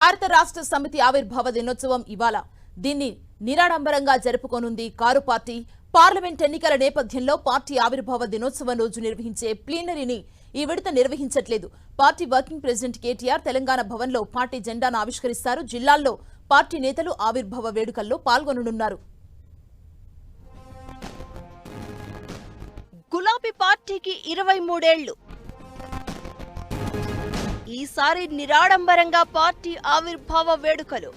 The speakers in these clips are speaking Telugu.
భారత రాష్ట్ర సమితి ఆవిర్భావ దినోత్సవం ఇవాళ. దీన్ని నిరాడంబరంగా జరుపుకోనుంది కారు పార్టీ. పార్లమెంట్ ఎన్నికల నేపథ్యంలో పార్టీ ఆవిర్భావ దినోత్సవం రోజు నిర్వహించే ప్లీనరీని ఈ విడత నిర్వహించట్లేదు. Party working president KTR Telangana భవన్లో పార్టీ జెండాను ఆవిష్కరిస్తారు. జిల్లాల్లో పార్టీ నేతలు ఆవిర్భావ వేడుకల్లో పాల్గొననున్నారు. గులాబీ పార్టీకి 23 ఏళ్లు. ఈసారి నిరాడంబరంగా పార్టీ ఆవిర్భావ వేడుకలు.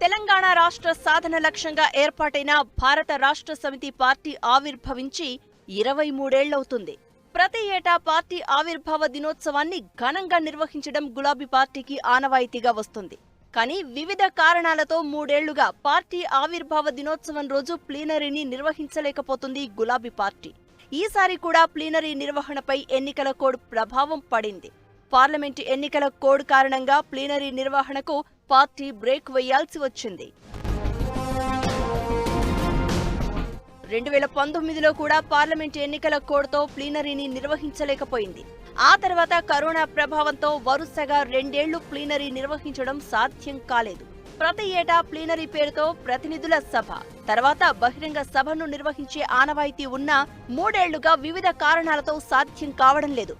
తెలంగాణ రాష్ట్ర సాధన లక్ష్యంగా ఏర్పాటైన భారత రాష్ట్ర సమితి పార్టీ ఆవిర్భవించి 23 ఏళ్లవుతుంది. ప్రతి ఏటా పార్టీ ఆవిర్భావ దినోత్సవాన్ని ఘనంగా నిర్వహించడం గులాబీ పార్టీకి ఆనవాయితీగా వస్తుంది. కానీ వివిధ కారణాలతో 3 ఏళ్లుగా పార్టీ ఆవిర్భావ దినోత్సవం రోజు ప్లీనరీని నిర్వహించలేకపోతుంది గులాబీ పార్టీ. ఈసారి కూడా ప్లీనరీ నిర్వహణపై ఎన్నికల కోడ్ ప్రభావం పడింది. పార్లమెంటు ఎన్నికల కోడ్ కారణంగా ప్లీనరీ నిర్వహణకు పార్టీ బ్రేక్ వేయాల్సి వచ్చింది. 2019లో కూడా పార్లమెంటు ఎన్నికల కోడ్తో ప్లీనరీని నిర్వహించలేకపోయింది. ఆ తర్వాత కరోనా ప్రభావంతో వరుసగా 2 ఏళ్లు ప్లీనరీ నిర్వహించడం సాధ్యం కాలేదు. ప్రతి ఏటా ప్లీనరీ పేరుతో ప్రతినిధుల సభ, తర్వాత బహిరంగ సభను నిర్వహించే ఆనవాయితీ ఉన్నా 3 ఏళ్లుగా వివిధ కారణాలతో సాధ్యం కావడం లేదు.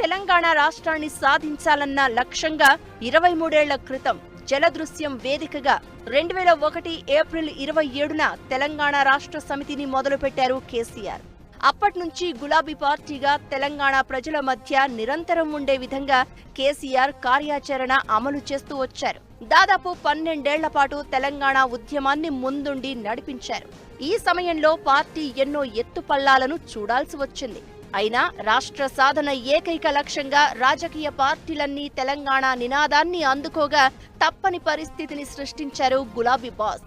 తెలంగాణ రాష్ట్రాన్ని సాధించాలన్న లక్ష్యంగా 23 ఏళ్ల క్రితం జలదృశ్యం వేదికగా 2001 ఏప్రిల్ 27న తెలంగాణ రాష్ట్ర సమితిని మొదలుపెట్టారు కేసీఆర్. అప్పట్నుంచి గులాబీ పార్టీగా తెలంగాణ ప్రజల మధ్య నిరంతరం ఉండే విధంగా కేసీఆర్ కార్యాచరణ అమలు చేస్తూ వచ్చారు. దాదాపు 12 ఏళ్ల పాటు తెలంగాణ ఉద్యమాన్ని ముందుండి నడిపించారు. ఈ సమయంలో పార్టీ ఎన్నో ఎత్తుపల్లాలను చూడాల్సి వచ్చింది. అయినా రాష్ట్ర సాధన ఏకైక లక్ష్యంగా రాజకీయ పార్టీలన్నీ తెలంగాణ నినాదాన్ని అందుకోగా తప్పని పరిస్థితిని సృష్టించారు గులాబీ బాస్.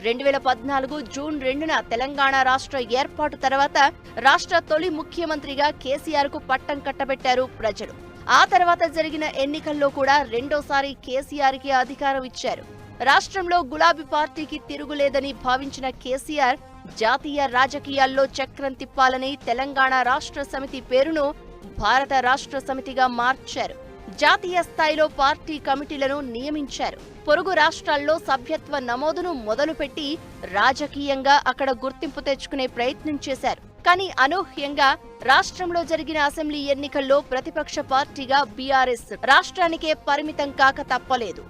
2014 జూన్ 2న తెలంగాణ రాష్ట్ర ఏర్పాటు తర్వాత రాష్ట్ర తొలి ముఖ్యమంత్రిగా కేసీఆర్ కు పట్టం కట్టబెట్టారు ప్రజలు. ఆ తర్వాత జరిగిన ఎన్నికల్లో కూడా రెండోసారి కేసీఆర్ కి అధికారం ఇచ్చారు. రాష్ట్రంలో గులాబీ పార్టీకి తిరుగులేదని భావించిన కేసీఆర్ జాతీయ రాజకీయాల్లో చక్రం తిప్పాలని తెలంగాణ రాష్ట్ర సమితి పేరును భారత రాష్ట్ర సమితిగా మార్చారు. జాతీయ స్థాయిలో పార్టీ కమిటీలను నియమించారు. పొరుగు రాష్ట్రాల్లో సభ్యత్వ నమోదును మొదలుపెట్టి రాజకీయంగా అక్కడ గుర్తింపు తెచ్చుకునే ప్రయత్నం చేశారు. కానీ అనూహ్యంగా రాష్ట్రంలో జరిగిన అసెంబ్లీ ఎన్నికల్లో ప్రతిపక్ష పార్టీగా బీఆర్ఎస్ రాష్ట్రానికే పరిమితం కాక తప్పలేదు.